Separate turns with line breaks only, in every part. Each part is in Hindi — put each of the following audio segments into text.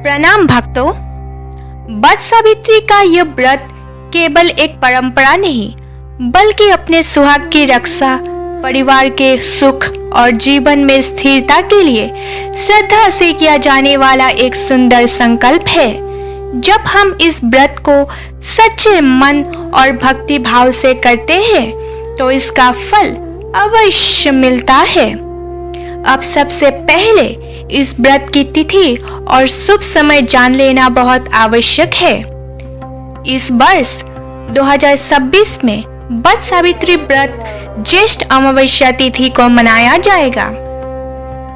प्रणाम भक्तों। वट सावित्री का यह व्रत केवल एक परंपरा नहीं, बल्कि अपने सुहाग की रक्षा, परिवार के सुख और जीवन में स्थिरता के लिए श्रद्धा से किया जाने वाला एक सुंदर संकल्प है। जब हम इस व्रत को सच्चे मन और भक्ति भाव से करते हैं, तो इसका फल अवश्य मिलता है। अब सबसे पहले इस व्रत की तिथि और शुभ समय जान लेना बहुत आवश्यक है। इस वर्ष 2026 में वट सावित्री व्रत ज्येष्ठ अमावस्या तिथि को मनाया जाएगा,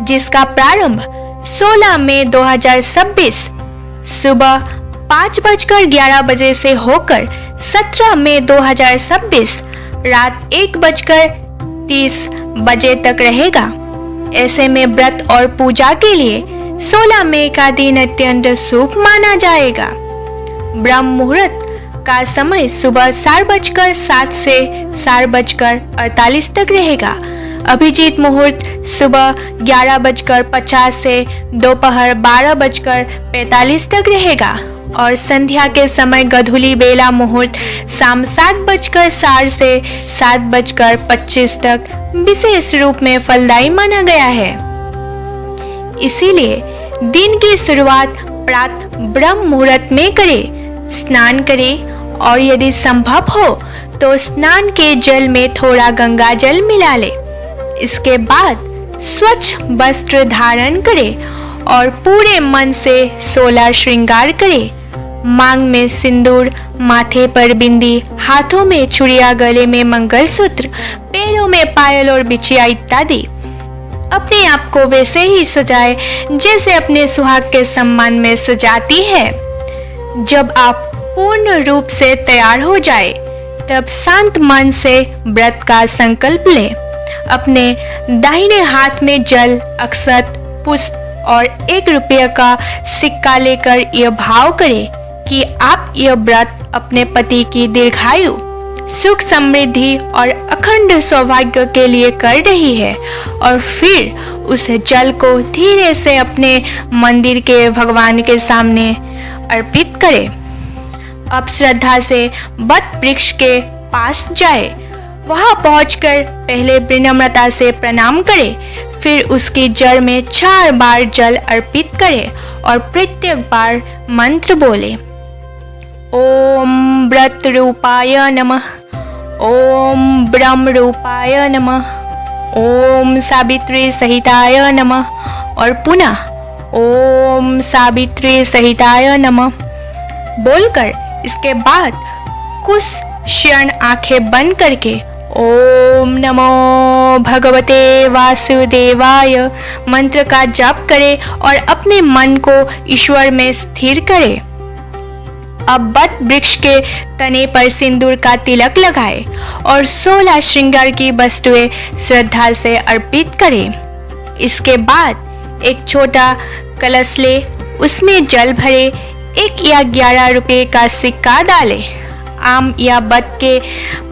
जिसका प्रारंभ 16 मई 2026 सुबह 5:11 बजे से होकर 17 मई 2026 रात 1:30 बजे तक रहेगा। ऐसे में व्रत और पूजा के लिए 16 मई का दिन अत्यंत शुभ माना जाएगा। ब्रह्म मुहूर्त का समय सुबह 4:07 से 4:48 तक रहेगा। अभिजीत मुहूर्त सुबह 11:50 से दोपहर 12:45 तक रहेगा और संध्या के समय गधूली बेला मुहूर्त शाम 7:60 से 7:25 तक विशेष रूप में फलदायी माना गया है। इसीलिए दिन की शुरुआत प्रातः ब्रह्म मुहूर्त में करें, स्नान करें और यदि संभव हो तो स्नान के जल में थोड़ा गंगा जल मिला ले। इसके बाद स्वच्छ वस्त्र धारण करें और पूरे मन से 16 श्रृंगार करें। मांग में सिंदूर, माथे पर बिंदी, हाथों में चूड़ियां, गले में मंगलसूत्र, पैरों में पायल और बिछिया इत्यादि। अपने आप को वैसे ही सजाए जैसे अपने सुहाग के सम्मान में सजाती है। जब आप पूर्ण रूप से तैयार हो जाए, तब शांत मन से व्रत का संकल्प लें। अपने दाहिने हाथ में जल, अक्षत, पुष्प और 1 रुपये का सिक्का लेकर यह भाव करें कि आप यह व्रत अपने पति की दीर्घायु, सुख, समृद्धि और अखंड सौभाग्य के लिए कर रही है, और फिर उस जल को धीरे से अपने मंदिर के भगवान के सामने अर्पित करें। अब श्रद्धा से वट वृक्ष के पास जाए। वहां पहुंचकर पहले विनम्रता से प्रणाम करें, फिर उसकी जड़ में 4 बार जल अर्पित करें और प्रत्येक बार मंत्र बोले। ओम व्रत रूपाय नमः, ओम ब्रह्म रूपाय नमः, ओम सावित्री सहिताय नमः और पुनः ओम सावित्री सहिताय नमः बोलकर इसके बाद कुछ क्षण आंखें बंद करके ओम नमो भगवते वासुदेवाय मंत्र का जाप करें और अपने मन को ईश्वर में स्थिर करें। अब वट वृक्ष के तने पर सिंदूर का तिलक लगाएं और 16 श्रृंगार की वस्तुएं श्रद्धा से अर्पित करें। इसके बाद एक छोटा कलश ले, उसमें जल भरे, 1 या 11 रुपये का सिक्का डालें, आम या वट के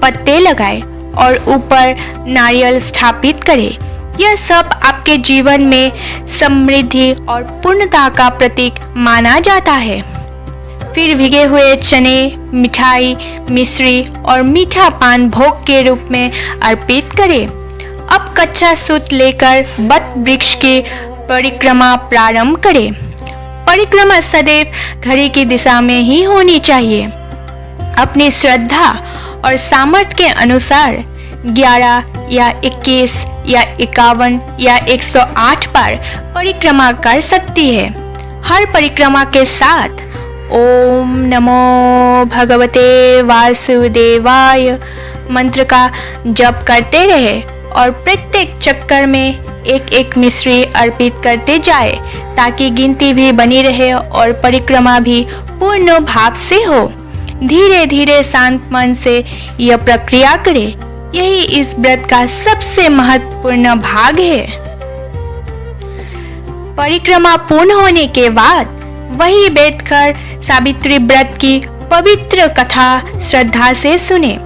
पत्ते लगाएं और ऊपर नारियल स्थापित करें। यह सब आपके जीवन में समृद्धि और पूर्णता का प्रतीक माना जाता है। फिर भीगे हुए चने, मिठाई, मिश्री और मीठा पान भोग के रूप में अर्पित करें। अब कच्चा सूत लेकर वट वृक्ष की परिक्रमा प्रारंभ करें। परिक्रमा सदैव घड़ी की दिशा में ही होनी चाहिए। अपनी श्रद्धा और सामर्थ्य के अनुसार 11 या 21 या 51 या 108 बार परिक्रमा कर सकती है। हर परिक्रमा के साथ ओम नमो भगवते वासुदेवाय मंत्र का जप करते रहे और प्रत्येक चक्कर में 1-1 मिश्री अर्पित करते जाए, ताकि गिनती भी बनी रहे और परिक्रमा भी पूर्ण भाव से हो। धीरे धीरे शांत मन से यह प्रक्रिया करें। यही इस व्रत का सबसे महत्वपूर्ण भाग है। परिक्रमा पूर्ण होने के बाद वहीं बैठकर सावित्री व्रत की पवित्र कथा श्रद्धा से सुने।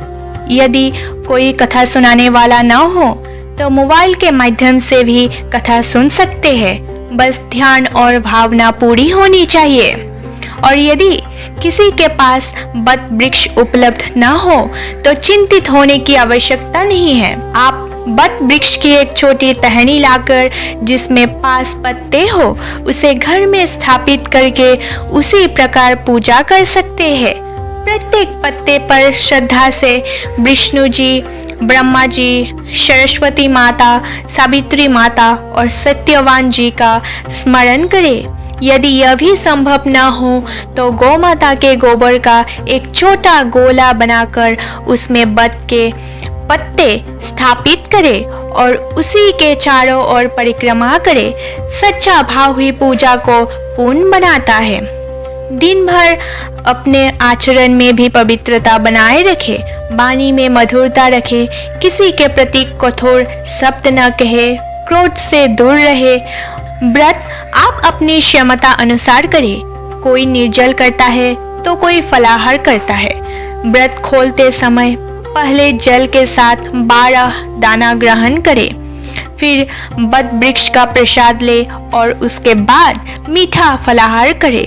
यदि कोई कथा सुनाने वाला न हो तो मोबाइल के माध्यम से भी कथा सुन सकते हैं। बस ध्यान और भावना पूरी होनी चाहिए। और यदि किसी के पास बट वृक्ष उपलब्ध न हो तो चिंतित होने की आवश्यकता नहीं है। आप बट वृक्ष की एक छोटी टहनी लाकर जिसमें 5 पत्ते हो उसे घर में स्थापित करके उसी प्रकार पूजा कर सकते हैं। प्रत्येक पत्ते पर श्रद्धा से विष्णु जी, ब्रह्मा जी, सरस्वती माता, सावित्री माता और सत्यवान जी का स्मरण करें। यदि यह भी संभव न हो तो गौ माता के गोबर का एक छोटा गोला बनाकर उसमें बट के पत्ते स्थापित करें और उसी के चारों ओर परिक्रमा करें। सच्चा भाव ही पूजा को पूर्ण बनाता है। दिन भर अपने आचरण में भी पवित्रता बनाए रखें, वाणी में मधुरता रखें, किसी के प्रति कठोर शब्द न कहे, क्रोध से दूर रहे। व्रत आप अपनी क्षमता अनुसार करें। कोई निर्जल करता है तो कोई फलाहार करता है। व्रत खोलते समय पहले जल के साथ 12 दाना ग्रहण करें, फिर बट वृक्ष का प्रसाद ले और उसके बाद मीठा फलाहार करें।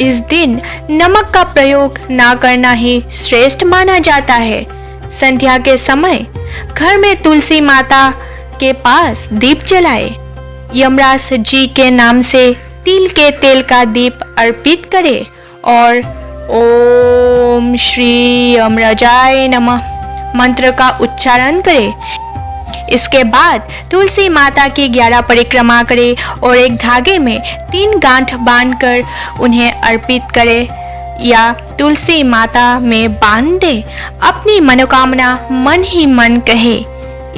इस दिन नमक का प्रयोग ना करना ही श्रेष्ठ माना जाता है। संध्या के समय घर में तुलसी माता के पास दीप जलाए। यमराज जी के नाम से तिल के तेल का दीप अर्पित करें और ओम श्री यमराजाय नमः मंत्र का उच्चारण करें। इसके बाद तुलसी माता की 11 परिक्रमा करें और एक धागे में 3 गांठ बांधकर उन्हें अर्पित करें या तुलसी माता में बांध दें। अपनी मनोकामना मन ही मन कहे।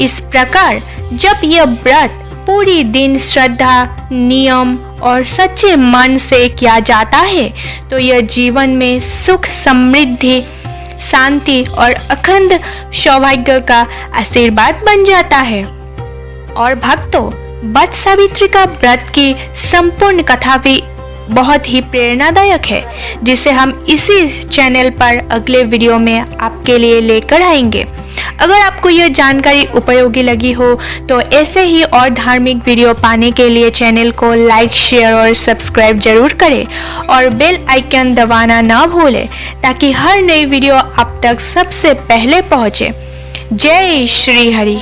इस प्रकार जब यह व्रत पूरी दिन श्रद्धा, नियम और सच्चे मन से किया जाता है तो यह जीवन में सुख, समृद्धि, शांति और अखंड सौभाग्य का आशीर्वाद बन जाता है। और भक्तों, वट सावित्री का व्रत की संपूर्ण कथा भी बहुत ही प्रेरणादायक है, जिसे हम इसी चैनल पर अगले वीडियो में आपके लिए लेकर आएंगे। अगर आपको यह जानकारी उपयोगी लगी हो तो ऐसे ही और धार्मिक वीडियो पाने के लिए चैनल को लाइक, शेयर और सब्सक्राइब जरूर करें और बेल आइकन दबाना ना भूलें ताकि हर नई वीडियो आप तक सबसे पहले पहुंचे। जय श्री हरि।